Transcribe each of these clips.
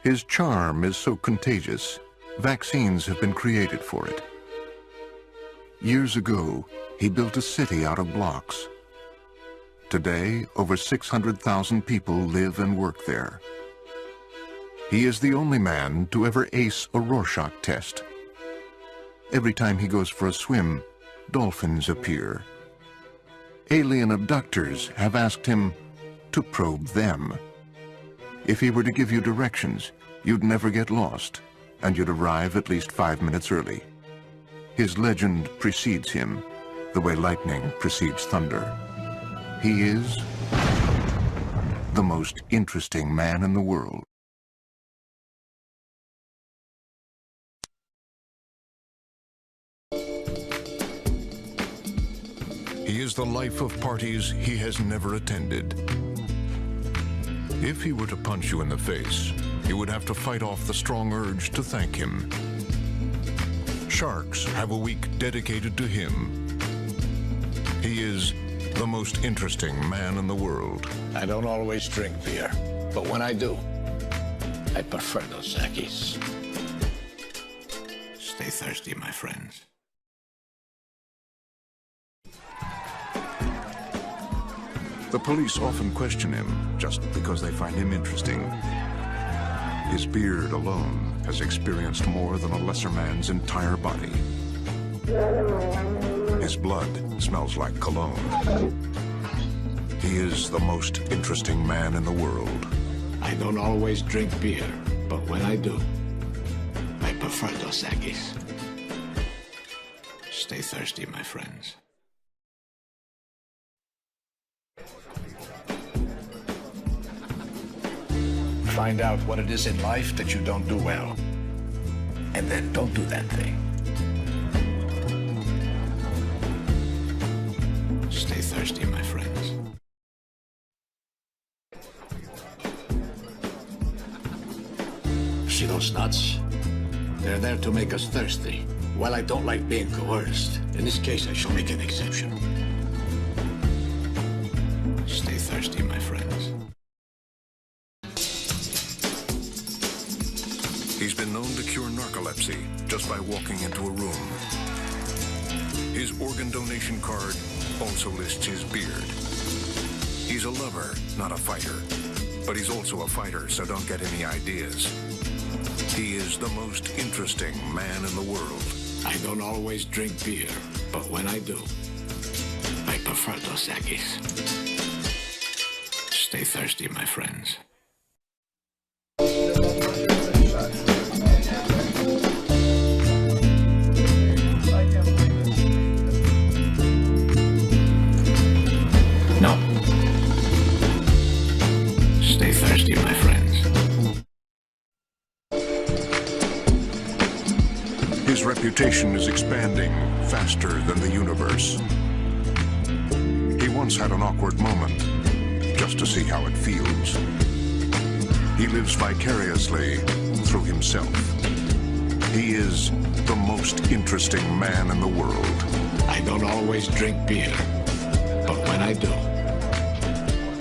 His charm is so contagious, vaccines have been created for it. Years ago, he built a city out of blocks. Today, over 600,000 people live and work there. He is the only man to ever ace a Rorschach test. Every time he goes for a swim, dolphins appear. Alien abductors have asked him to probe them. If he were to give you directions, you'd never get lost, and you'd arrive at least 5 minutes early. His legend precedes him, the way lightning precedes thunder. He is the most interesting man in the world. He is the life of parties he has never attended. If he were to punch you in the face, you would have to fight off the strong urge to thank him. Sharks have a week dedicated to him. He is the most interesting man in the world. I don't always drink beer, but when I do, I prefer those Equis. Stay thirsty, my friends. The police often question him just because they find him interesting. His beard alone has experienced more than a lesser man's entire body. His blood smells like cologne. He is the most interesting man in the world. I don't always drink beer, but when I do, I prefer Dos Equis. Stay thirsty, my friends. Find out what it is in life that you don't do well, and then don't do that thing. Stay thirsty, my friends. See those nuts? They're there to make us thirsty. While I don't like being coerced, in this case I shall make an exception. Stay thirsty, my friends. He's been known to cure narcolepsy just by walking into a room. His organ donation card also lists his beard. He's a lover, not a fighter. But he's also a fighter, so don't get any ideas. He is the most interesting man in the world. I don't always drink beer, but when I do, I prefer Dos Equis. Stay thirsty, my friends. No. Stay thirsty, my friends. His reputation is expanding faster than the universe. He once had an awkward moment, just to see how it feels. He lives vicariously through himself. He is the most interesting man in the world. I don't always drink beer, but when I do,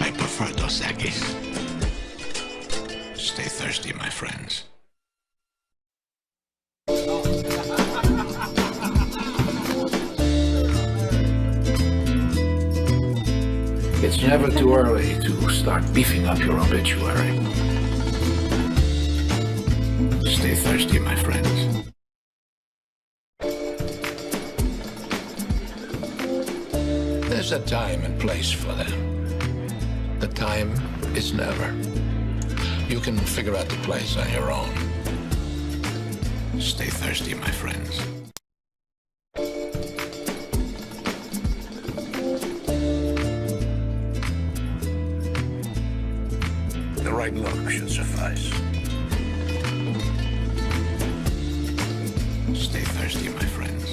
I prefer Dos Equis. Stay thirsty, my friends. It's never too early to start beefing up your obituary. Stay thirsty, my friends. There's a time and place for them. The time is never. You can figure out the place on your own. Stay thirsty, my friends. The right look should suffice. Stay thirsty, my friends.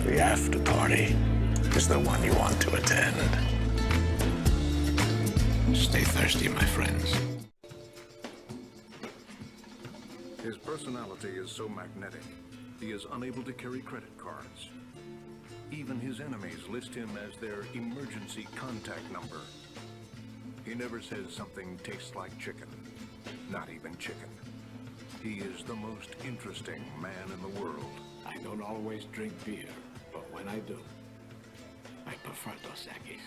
The after party is the one you want to attend. Stay thirsty, my friends. His personality is so magnetic, he is unable to carry credit cards. Even his enemies list him as their emergency contact number. He never says something tastes like chicken. Not even chicken. He is the most interesting man in the world. I don't always drink beer, but when I do, I prefer Dos Equis.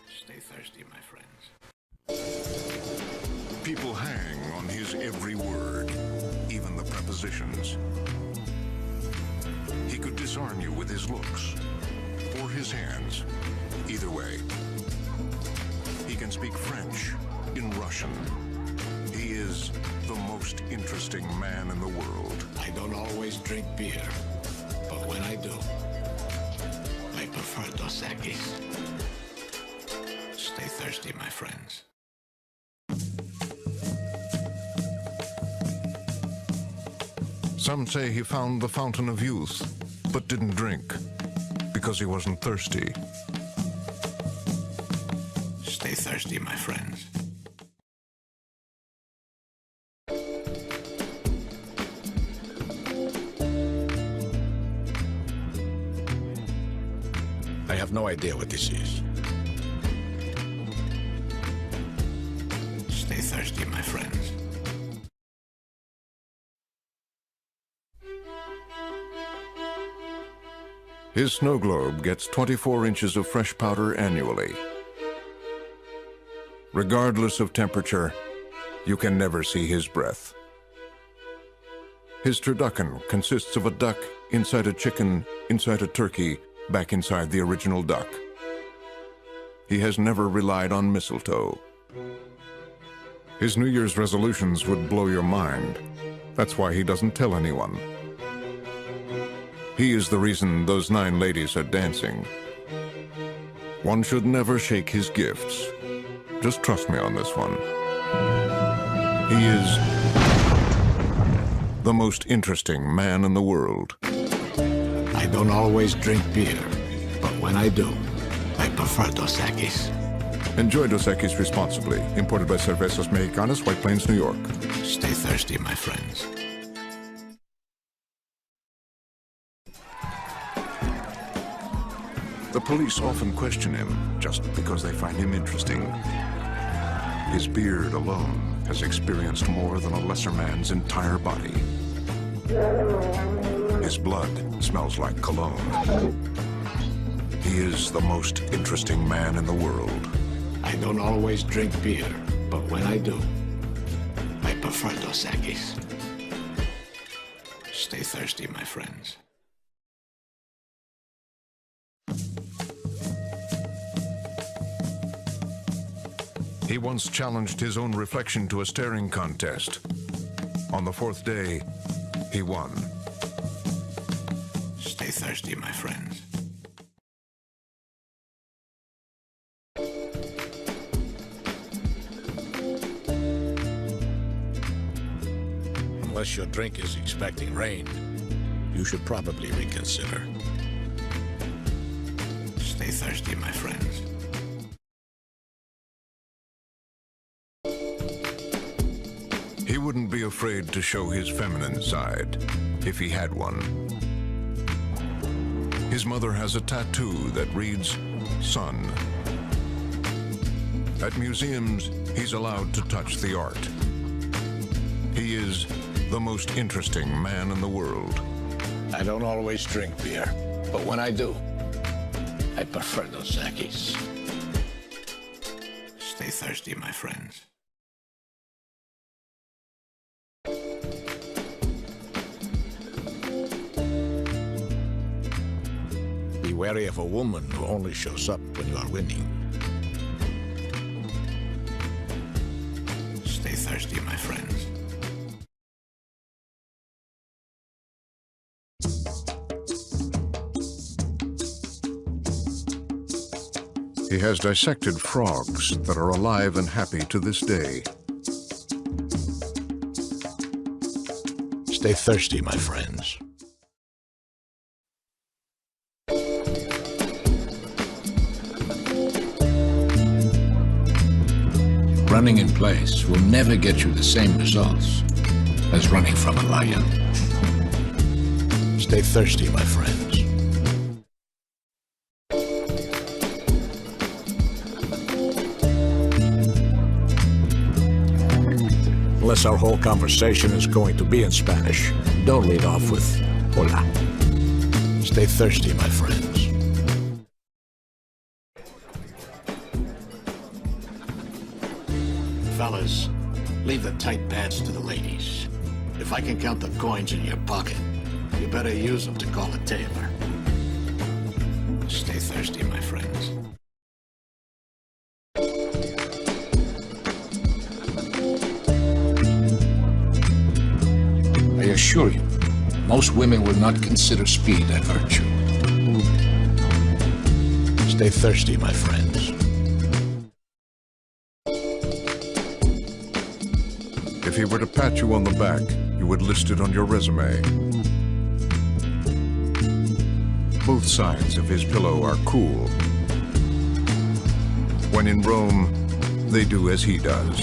Stay thirsty, my friends. People hang on his every word, even the prepositions. He could disarm you with his looks, or his hands. Either way. He can speak French, in Russian. He is the most interesting man in the world. I don't always drink beer, but when I do, I prefer Dos Equis. Stay thirsty, my friends. Some say he found the fountain of youth, but didn't drink, because he wasn't thirsty. Stay thirsty, my friends. I have no idea what this is. Stay thirsty, my friends. His snow globe gets 24 inches of fresh powder annually. Regardless of temperature, you can never see his breath. His turducken consists of a duck inside a chicken, inside a turkey, back inside the original duck. He has never relied on mistletoe. His New Year's resolutions would blow your mind. That's why he doesn't tell anyone. He is the reason those 9 ladies are dancing. One should never shake his gifts. Just trust me on this one. He is the most interesting man in the world. I don't always drink beer, but when I do, I prefer Dos Equis. Enjoy Dos Equis responsibly. Imported by Cervezas Mexicanas, White Plains, New York. Stay thirsty, my friends. The police often question him just because they find him interesting. His beard alone has experienced more than a lesser man's entire body. His blood smells like cologne. He is the most interesting man in the world. I don't always drink beer, but when I do, I prefer Dos Equis. Stay thirsty, my friends. He once challenged his own reflection to a staring contest. On the 4th day, he won. Stay thirsty, my friends. Unless your drink is expecting rain, you should probably reconsider. Stay thirsty, my friends. He wouldn't be afraid to show his feminine side, if he had one. His mother has a tattoo that reads, Son. At museums, he's allowed to touch the art. He is the most interesting man in the world. I don't always drink beer, but when I do, I prefer Dos Equis. Stay thirsty, my friends. Be wary of a woman who only shows up when you are winning. Stay thirsty, my friends. He has dissected frogs that are alive and happy to this day. Stay thirsty, my friends. Running in place will never get you the same results as running from a lion. Stay thirsty, my friends. Since our whole conversation is going to be in Spanish, don't lead off with hola. Stay thirsty, my friends. Fellas, leave the tight pants to the ladies. If I can count the coins in your pocket, you better use them to call a tailor. Stay thirsty, my friends. I assure you, most women would not consider speed a virtue. Stay thirsty, my friends. If he were to pat you on the back, you would list it on your resume. Both sides of his pillow are cool. When in Rome, they do as he does.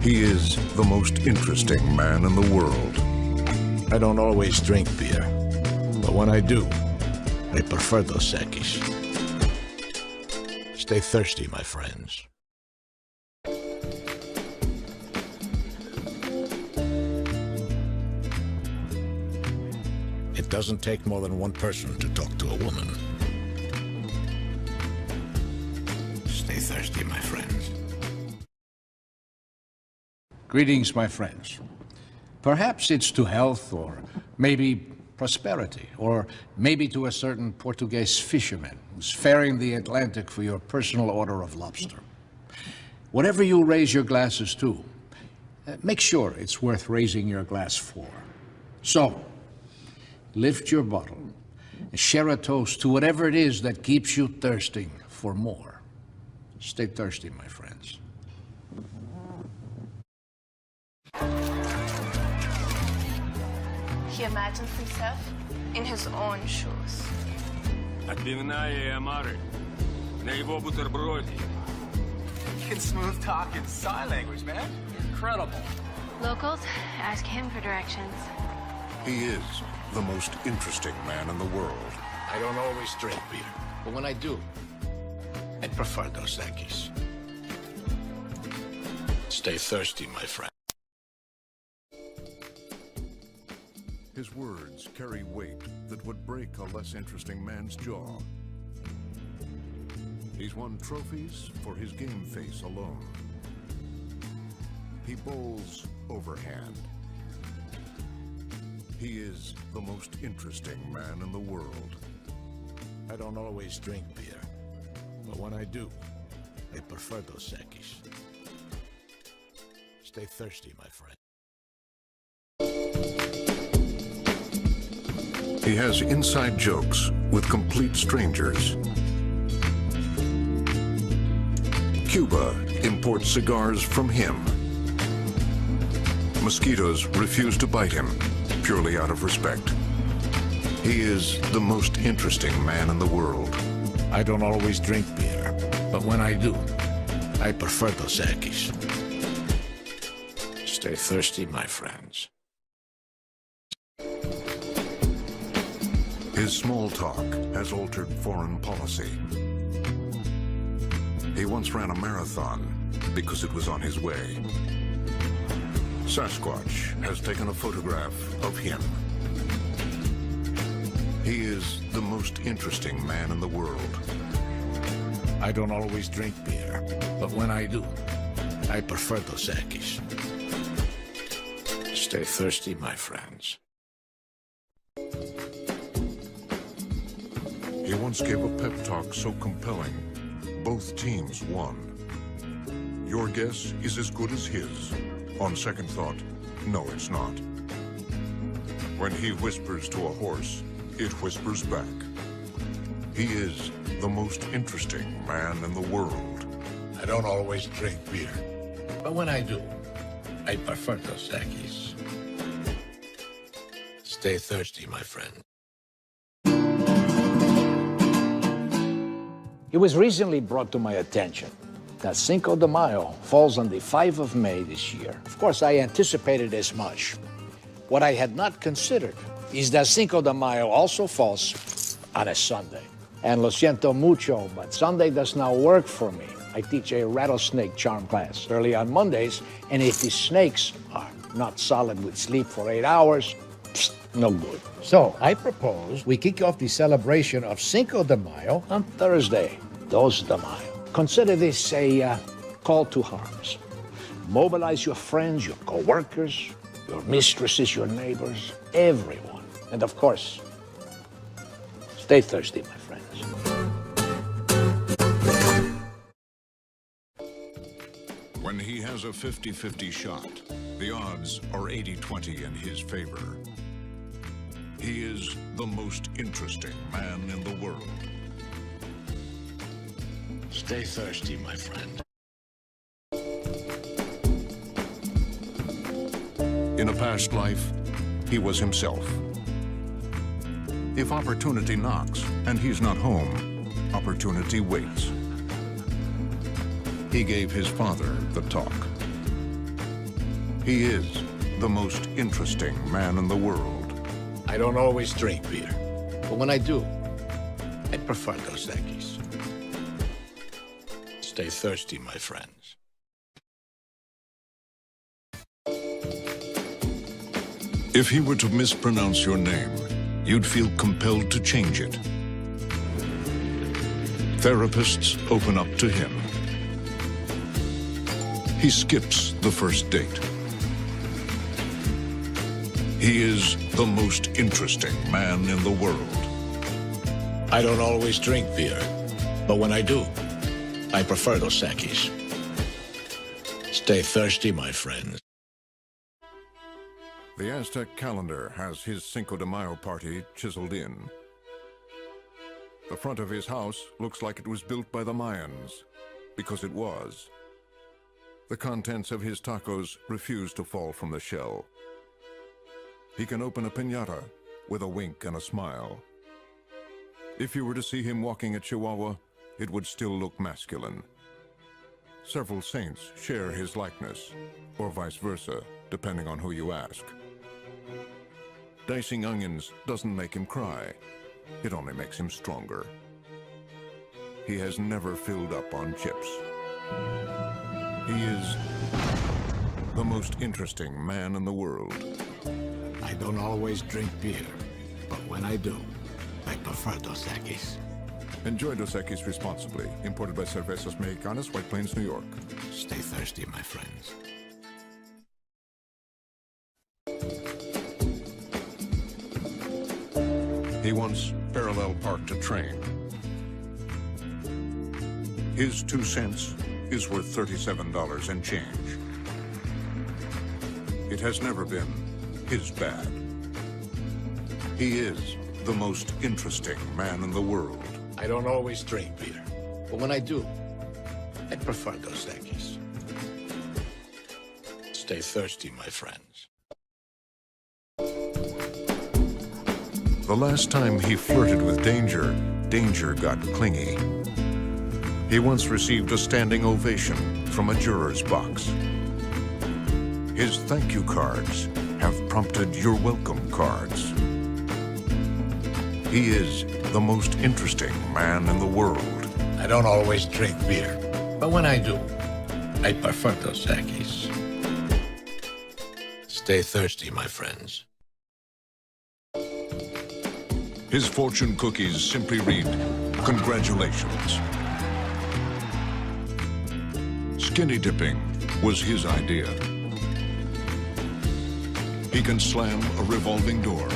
He is the most interesting man in the world. I don't always drink beer, but when I do, I prefer Dos Equis. Stay thirsty, my friends. It doesn't take more than one person to talk to a woman. Stay thirsty, my friends. Greetings, my friends. Perhaps it's to health, or maybe prosperity, or maybe to a certain Portuguese fisherman who's faring the Atlantic for your personal order of lobster. Whatever you raise your glasses to, make sure it's worth raising your glass for. So, lift your bottle and share a toast to whatever it is that keeps you thirsting for more. Stay thirsty, my friends. He imagines himself in his own shoes. Отбивная Амары. На его бутерброде. You can smooth talk in sign language, man. Incredible. Locals ask him for directions. He is the most interesting man in the world. I don't always drink beer, but when I do, I prefer Dos Equis. Stay thirsty, my friend. His words carry weight that would break a less interesting man's jaw. He's won trophies for his game face alone. He bowls overhand. He is the most interesting man in the world. I don't always drink beer, but when I do, I prefer Dos Equis. Stay thirsty, my friend. He has inside jokes with complete strangers. Cuba imports cigars from him. Mosquitoes refuse to bite him, purely out of respect. He is the most interesting man in the world. I don't always drink beer, but when I do, I prefer Dos Equis. Stay thirsty, my friends. His small talk has altered foreign policy. He once ran a marathon because it was on his way. Sasquatch has taken a photograph of him. He is the most interesting man in the world. I don't always drink beer, but when I do, I prefer Dos Equis. Stay thirsty, my friends. He once gave a pep talk so compelling, both teams won. Your guess is as good as his. On second thought, no, it's not. When he whispers to a horse, it whispers back. He is the most interesting man in the world. I don't always drink beer, but when I do, I prefer Dos Equis. Stay thirsty, my friend. It was recently brought to my attention that Cinco de Mayo falls on the 5th of May this year. Of course, I anticipated as much. What I had not considered is that Cinco de Mayo also falls on a Sunday. And lo siento mucho, but Sunday does not work for me. I teach a rattlesnake charm class early on Mondays, and if the snakes are not solid with sleep for 8 hours, psst, no good. So I propose we kick off the celebration of Cinco de Mayo on Thursday, 2 de Mayo. Consider this a call to arms. Mobilize your friends, your co-workers, your mistresses, your neighbors, everyone. And of course, stay thirsty, my friends. When he has a 50-50 shot, the odds are 80-20 in his favor. He is the most interesting man in the world. Stay thirsty, my friend. In a past life, he was himself. If opportunity knocks and he's not home, opportunity waits. He gave his father the talk. He is the most interesting man in the world. I don't always drink beer, but when I do, I prefer Dos Equis. Stay thirsty, my friends. If he were to mispronounce your name, you'd feel compelled to change it. Therapists open up to him. He skips the first date. He is the most interesting man in the world. I don't always drink beer, but when I do, I prefer Dos Equis. Stay thirsty, my friends. The Aztec calendar has his Cinco de Mayo party chiseled in. The front of his house looks like it was built by the Mayans, because it was. The contents of his tacos refuse to fall from the shell. He can open a piñata with a wink and a smile. If you were to see him walking a Chihuahua, it would still look masculine. Several saints share his likeness, or vice versa, depending on who you ask. Dicing onions doesn't make him cry. It only makes him stronger. He has never filled up on chips. He is the most interesting man in the world. I don't always drink beer, but when I do, I prefer Dos Equis. Enjoy Dos Equis responsibly. Imported by Cervezas Mexicanas, White Plains, New York. Stay thirsty, my friends. He once parallel parked a train. His 2 cents is worth $37 and change. It has never been his bad. He is the most interesting man in the world. I don't always drink beer, but when I do, I prefer Dos Equis. Stay thirsty, my friends. The last time he flirted with danger, danger got clingy. He once received a standing ovation from a juror's box. His thank you cards have prompted your welcome cards. He is the most interesting man in the world. I don't always drink beer, but when I do, I prefer Dos Equis. Stay thirsty, my friends. His fortune cookies simply read, "Congratulations." Skinny dipping was his idea. He can slam a revolving door.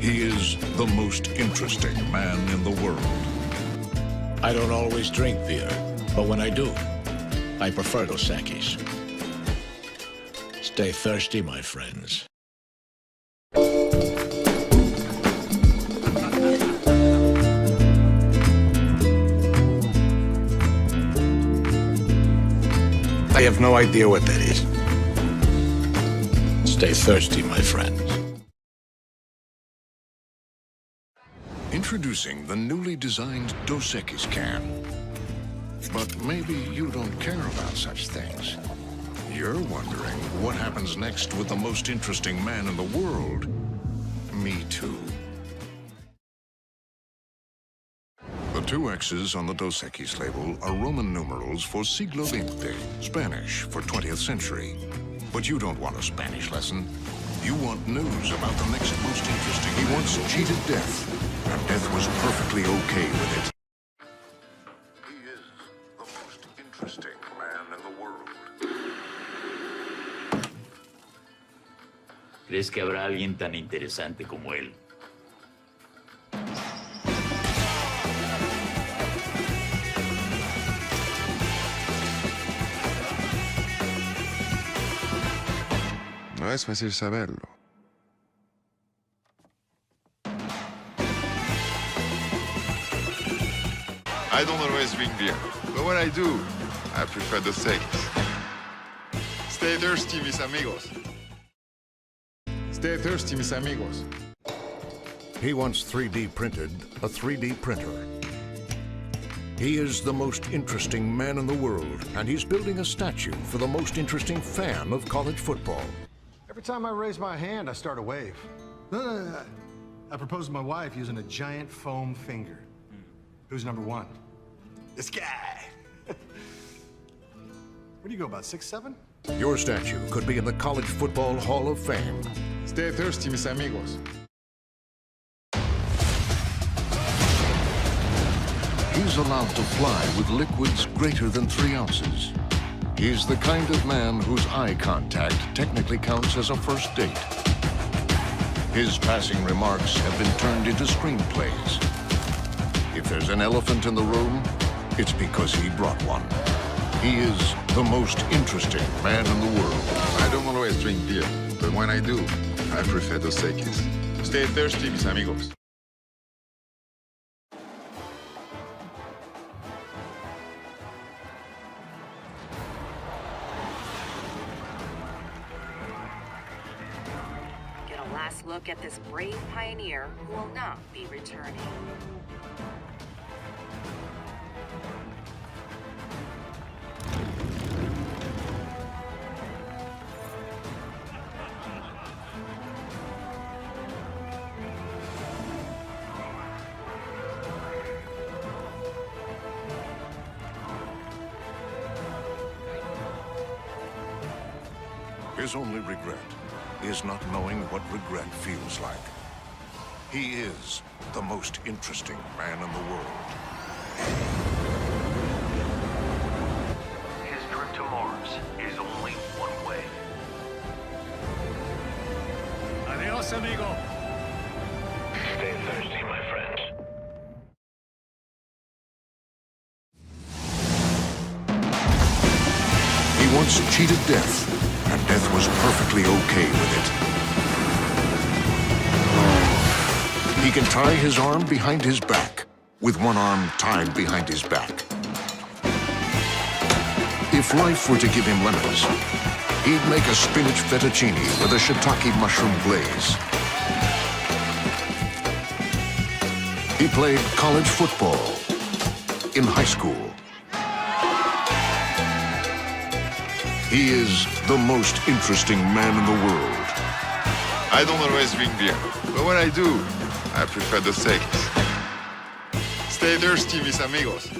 He is the most interesting man in the world. I don't always drink beer, but when I do, I prefer Dos Equis. Stay thirsty, my friends. I have no idea what that is. Stay thirsty, my friends. Introducing the newly designed Dos Equis can. But maybe you don't care about such things. You're wondering what happens next with the most interesting man in the world. Me too. The two X's on the Dos Equis label are Roman numerals for siglo XX, Spanish for 20th century. But you don't want a Spanish lesson. You want news about the next most interesting. He once cheated death, and death was perfectly okay with it. He is the most interesting man in the world. ¿Crees que habrá alguien tan interesante como él? No es fácil saberlo. I don't always drink beer, but when I do, I prefer Dos Equis. Stay thirsty, mis amigos. Stay thirsty, mis amigos. He once 3D printed a 3D printer. He is the most interesting man in the world, and he's building a statue for the most interesting fan of college football. Every time I raise my hand, I start a wave. I propose to my wife using a giant foam finger. Who's number one? This guy. Where do you go, about 6'7"? Your statue could be in the College Football Hall of Fame. Stay thirsty, mis amigos. He's allowed to fly with liquids greater than 3 ounces. He's the kind of man whose eye contact technically counts as a first date. His passing remarks have been turned into screenplays. If there's an elephant in the room, it's because he brought one. He is the most interesting man in the world. I don't always drink beer, but when I do, I prefer Dos Equis. Stay thirsty, mis amigos. Get a last look at this brave pioneer who will not be returning. His only regret is not knowing what regret feels like. He is the most interesting man in the world. His trip to Mars is only one way. Adios, amigo. Stay thirsty, my friends. He once cheated death, and death was perfectly okay with it. He can tie his arm behind his back, with one arm tied behind his back. If life were to give him lemons, he'd make a spinach fettuccine with a shiitake mushroom glaze. He played college football in high school. He is the most interesting man in the world. I don't always drink beer, but when I do, I prefer Dos Equis. Stay thirsty, mis amigos.